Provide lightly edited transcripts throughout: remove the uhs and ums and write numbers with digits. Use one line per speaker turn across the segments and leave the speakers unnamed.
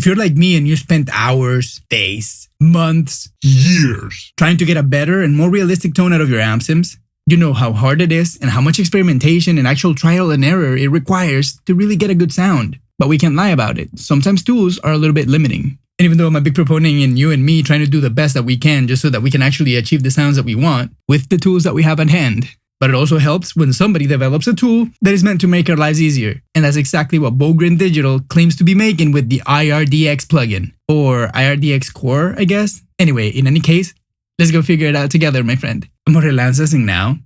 If you're like me and you spent hours, days, months, years trying to get a better and more realistic tone out of your ampsims, you know how hard it is and how much experimentation and actual trial and error it requires to really get a good sound. But we can't lie about it. Sometimes tools are a little bit limiting. And even though I'm a big proponent in you and me trying to do the best that we can just so that we can actually achieve the sounds that we want with the tools that we have at hand. But it also helps when somebody develops a tool that is meant to make our lives easier. And that's exactly what Bogren Digital claims to be making with the IRDX plugin. Or IRDX CORE, I guess. Anyway, in any case, let's go figure it out together, my friend. More relances and now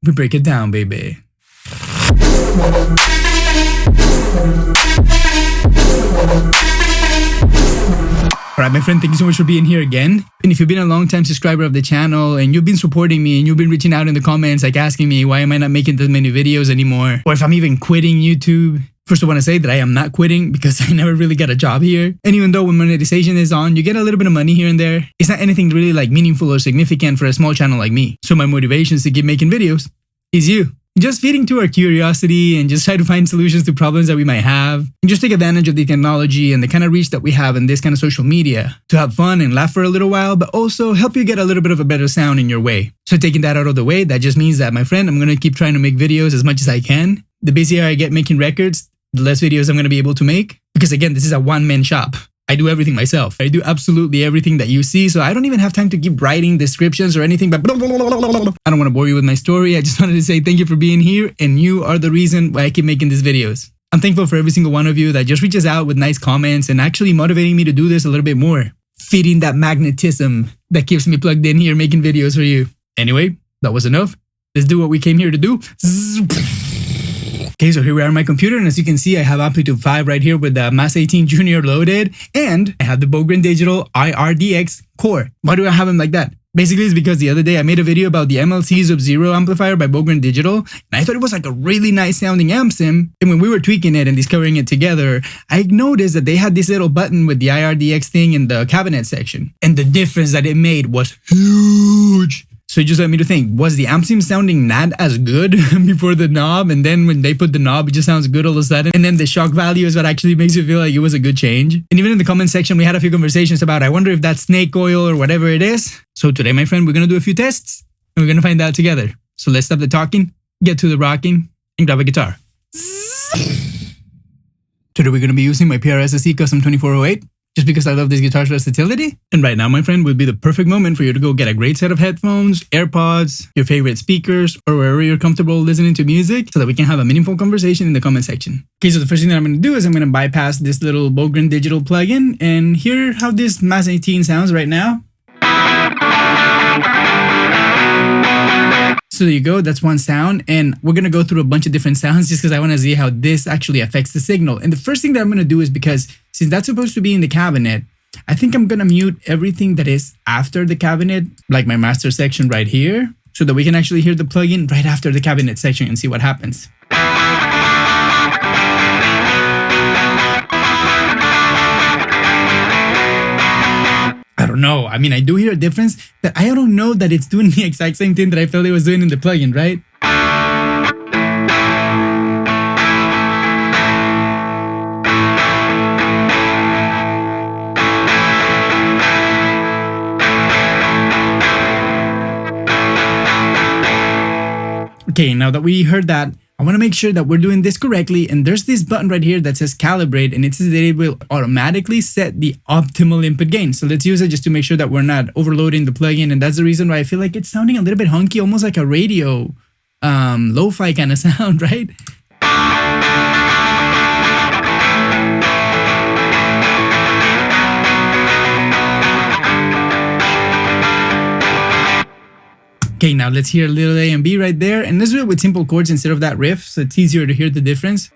we break it down, baby. Alright, my friend, thank you so much for being here again. And if you've been a long-time subscriber of the channel and you've been supporting me and you've been reaching out in the comments like asking me why am I not making this many videos anymore, or if I'm even quitting YouTube, first I want to say that I am not quitting because I never really got a job here. And even though when monetization is on, you get a little bit of money here and there, it's not anything really like meaningful or significant for a small channel like me. So my motivation to keep making videos is you. Just feeding to our curiosity and just try to find solutions to problems that we might have. And just take advantage of the technology and the kind of reach that we have in this kind of social media to have fun and laugh for a little while, but also help you get a little bit of a better sound in your way. So taking that out of the way, that just means that, my friend, I'm going to keep trying to make videos as much as I can. The busier I get making records, the less videos I'm going to be able to make. Because again, this is a one-man shop. I do everything myself. I do absolutely everything that you see, so I don't even have time to keep writing descriptions or anything, but I don't want to bore you with my story. I just wanted to say thank you for being here, and you are the reason why I keep making these videos. I'm thankful for every single one of you that just reaches out with nice comments and actually motivating me to do this a little bit more. Feeding that magnetism that keeps me plugged in here making videos for you. Anyway, that was enough. Let's do what we came here to do. Okay, so here we are on my computer, and as you can see, I have Amplitude 5 right here with the Mass 18 Junior loaded, and I have the Bogren Digital IRDX CORE. Why do I have them like that? Basically, it's because the other day I made a video about the MLC Sub-Zero amplifier by Bogren Digital, and I thought it was like a really nice sounding Ampsim, and when we were tweaking it and discovering it together, I noticed that they had this little button with the IRDX thing in the cabinet section, and the difference that it made was huge. So it just led me to think, was the Ampsim sounding not as good before the knob? And then when they put the knob, it just sounds good all of a sudden. And then the shock value is what actually makes you feel like it was a good change. And even in the comment section, we had a few conversations about, I wonder if that's snake oil or whatever it is. So today, my friend, we're going to do a few tests and we're going to find out together. So let's stop the talking, get to the rocking, and grab a guitar. Today, we're going to be using my PRS SE Custom 2408. Just because I love this guitar's versatility. And right now, my friend, would be the perfect moment for you to go get a great set of headphones, AirPods, your favorite speakers, or wherever you're comfortable listening to music so that we can have a meaningful conversation in the comment section. Okay, so the first thing that I'm going to do is I'm going to bypass this little Bogren Digital plugin and hear how this Mass 18 sounds right now. So there you go, that's one sound, and we're going to go through a bunch of different sounds just because I want to see how this actually affects the signal. And the first thing that I'm going to do is, because since that's supposed to be in the cabinet, I think I'm going to mute everything that is after the cabinet, like my master section right here, so that we can actually hear the plugin right after the cabinet section and see what happens. I don't know. I mean, I do hear a difference, but I don't know that it's doing the exact same thing that I felt it was doing in the plugin, right? Okay, now that we heard that, I want to make sure that we're doing this correctly, and there's this button right here that says calibrate, and it says that it will automatically set the optimal input gain. So let's use it just to make sure that we're not overloading the plugin, and that's the reason why I feel like it's sounding a little bit honky, almost like a radio lo-fi kind of sound, right? Okay, now let's hear a little A and B right there, and let's do it with simple chords instead of that riff, so it's easier to hear the difference.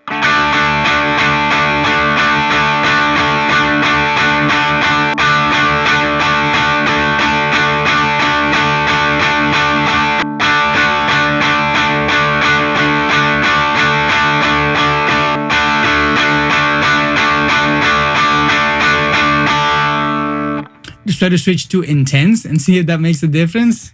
Just try to switch to intense and see if that makes a difference.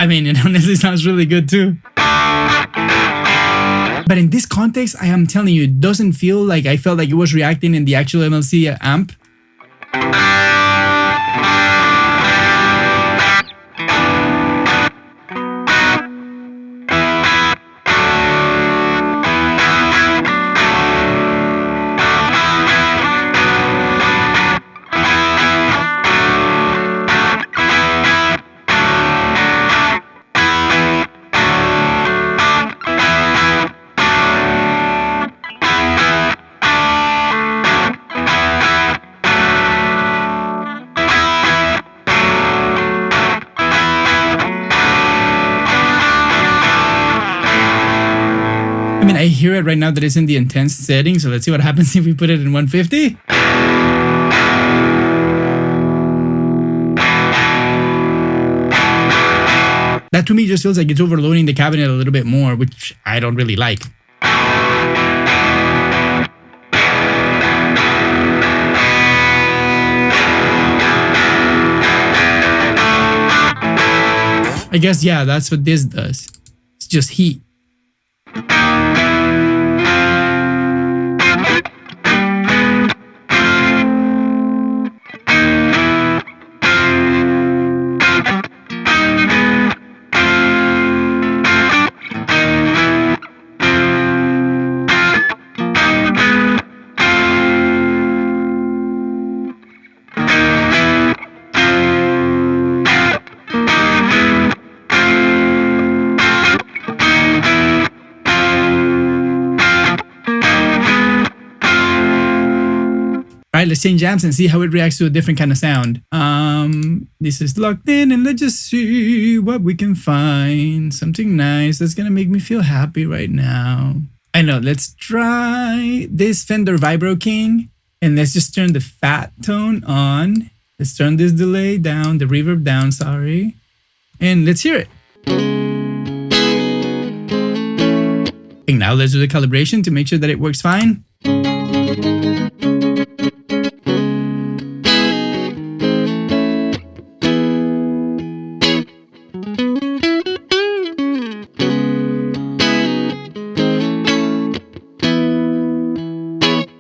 I mean, it honestly sounds really good too. But in this context, I am telling you, it doesn't feel like I felt like it was reacting in the actual MLC amp. I mean, I hear it right now that it's in the intense setting, so let's see what happens if we put it in 150. That to me just feels like it's overloading the cabinet a little bit more, which I don't really like. I guess, yeah, that's what this does. It's just heat. Alright, let's change amps and see how it reacts to a different kind of sound. This is locked in and let's just see what we can find. Something nice that's gonna make me feel happy right now. I know, let's try this Fender Vibro King and let's just turn the fat tone on. Let's turn this delay down, the reverb down, sorry. And let's hear it. And now let's do the calibration to make sure that it works fine.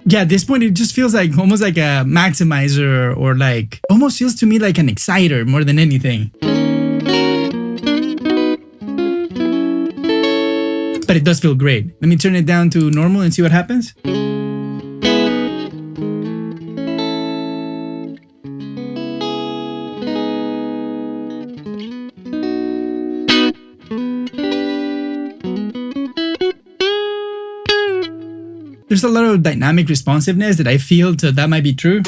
Yeah, at this point, it just feels like almost like a maximizer or like almost feels to me like an exciter more than anything. But it does feel great. Let me turn it down to normal and see what happens. There's a lot of dynamic responsiveness that I feel, so that might be true.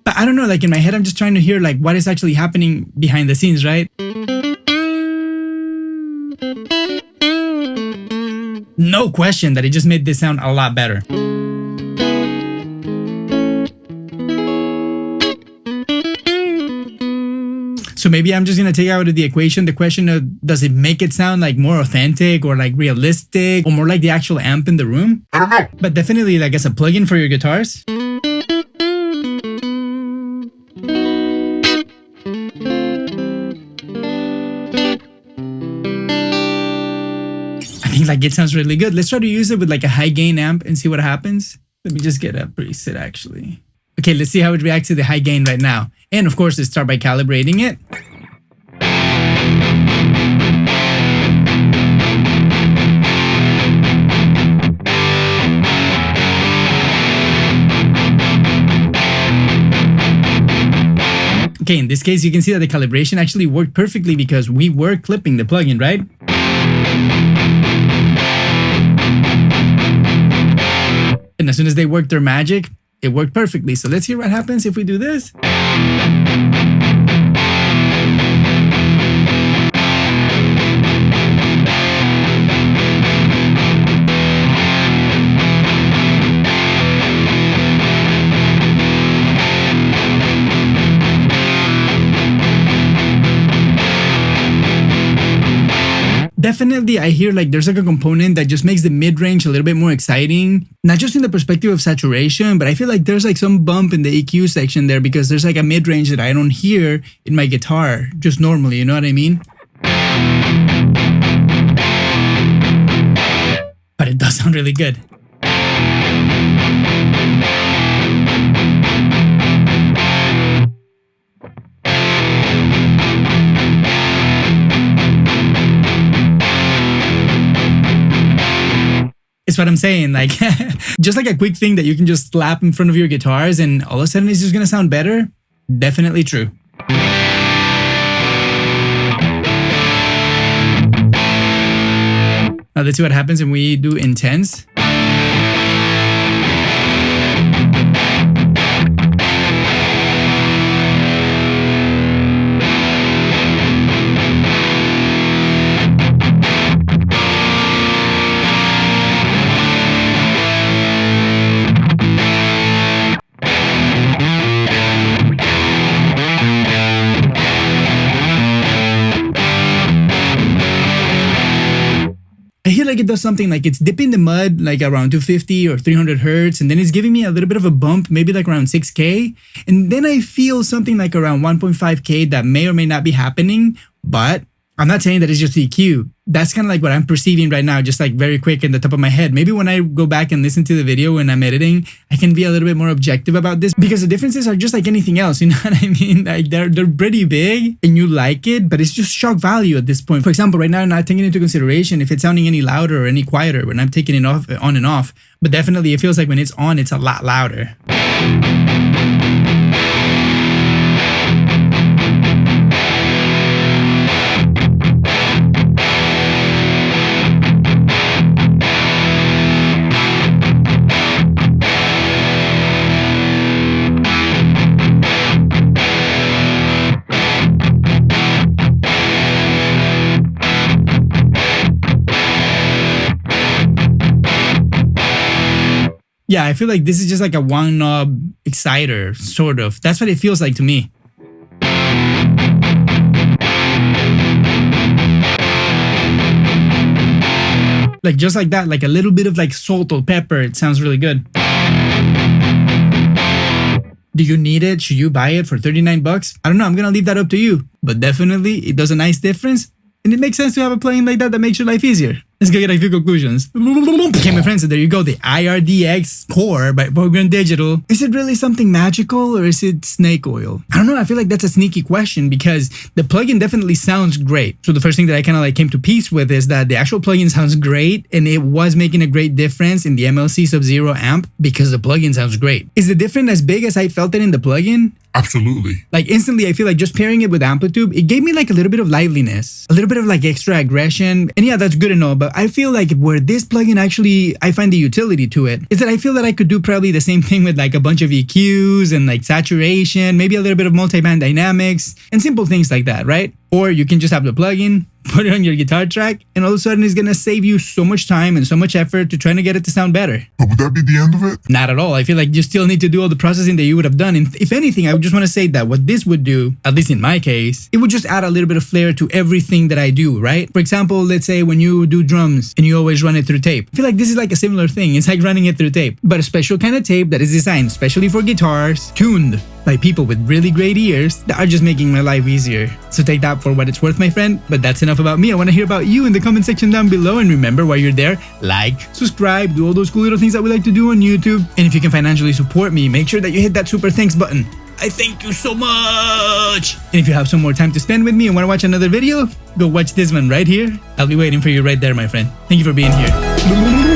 But I don't know, like in my head, I'm just trying to hear like what is actually happening behind the scenes, right? No question that it just made this sound a lot better. So maybe I'm just going to take out of the equation the question of, does it make it sound like more authentic or like realistic or more like the actual amp in the room? I don't know. But definitely like as a plugin for your guitars. I think like it sounds really good. Let's try to use it with like a high gain amp and see what happens. Let me just get a preset actually. Okay, let's see how it reacts to the high gain right now. And of course, let's start by calibrating it. Okay, in this case, you can see that the calibration actually worked perfectly because we were clipping the plugin, right? And as soon as they worked their magic, it worked perfectly. So let's hear what happens if we do this. Definitely, I hear like there's like a component that just makes the mid-range a little bit more exciting. Not just in the perspective of saturation, but I feel like there's like some bump in the EQ section there because there's like a mid-range that I don't hear in my guitar just normally, you know what I mean? But it does sound really good. It's what I'm saying, like just like a quick thing that you can just slap in front of your guitars and all of a sudden it's just gonna sound better. Definitely true. Now let's see what happens when we do intense. I hear like it does something like it's dipping the mud like around 250 or 300 hertz, and then it's giving me a little bit of a bump, maybe like around 6K, and then I feel something like around 1.5K that may or may not be happening, but I'm not saying that it's just EQ. That's kind of like what I'm perceiving right now, just like very quick in the top of my head. Maybe when I go back and listen to the video when I'm editing, I can be a little bit more objective about this because the differences are just like anything else. You know what I mean? Like they're pretty big and you like it, but it's just shock value at this point. For example, right now I'm not taking into consideration if it's sounding any louder or any quieter when I'm taking it off, on and off. But definitely it feels like when it's on, it's a lot louder. Yeah, I feel like this is just like a one knob exciter, sort of. That's what it feels like to me. Like just like that, like a little bit of like salt or pepper. It sounds really good. Do you need it? Should you buy it for 39 bucks? I don't know. I'm going to leave that up to you. But definitely it does a nice difference. And it makes sense to have a plugin like that makes your life easier. Let's go get a few conclusions. Okay, my friends, so there you go. The IRDX CORE by Bogren Digital. Is it really something magical or is it snake oil? I don't know. I feel like that's a sneaky question because the plugin definitely sounds great. So the first thing that I kind of like came to peace with is that the actual plugin sounds great and it was making a great difference in the MLC Sub-Zero amp because the plugin sounds great. Is the difference as big as I felt it in the plugin?
Absolutely.
Like instantly, I feel like just pairing it with Amplitude, it gave me like a little bit of liveliness, a little bit of like extra aggression. And yeah, that's good and all, but I feel like where this plugin actually, I find the utility to it, is that I feel that I could do probably the same thing with like a bunch of EQs and like saturation, maybe a little bit of multi-band dynamics and simple things like that, right? Or you can just have the plugin, put it on your guitar track, and all of a sudden it's gonna save you so much time and so much effort to trying to get it to sound better.
But would that be the end of it?
Not at all. I feel like you still need to do all the processing that you would have done. And if anything, I would just want to say that what this would do, at least in my case, it would just add a little bit of flair to everything that I do, right? For example, let's say when you do drums and you always run it through tape. I feel like this is like a similar thing. It's like running it through tape, but a special kind of tape that is designed especially for guitars, tuned by people with really great ears that are just making my life easier. So take that for what it's worth, my friend. But that's enough about me. I want to hear about you in the comment section down below. And remember, while you're there, like, subscribe, do all those cool little things that we like to do on YouTube. And if you can financially support me, make sure that you hit that super thanks button. I thank you so much. And if you have some more time to spend with me and want to watch another video, go watch this one right here. I'll be waiting for you right there, my friend. Thank you for being here.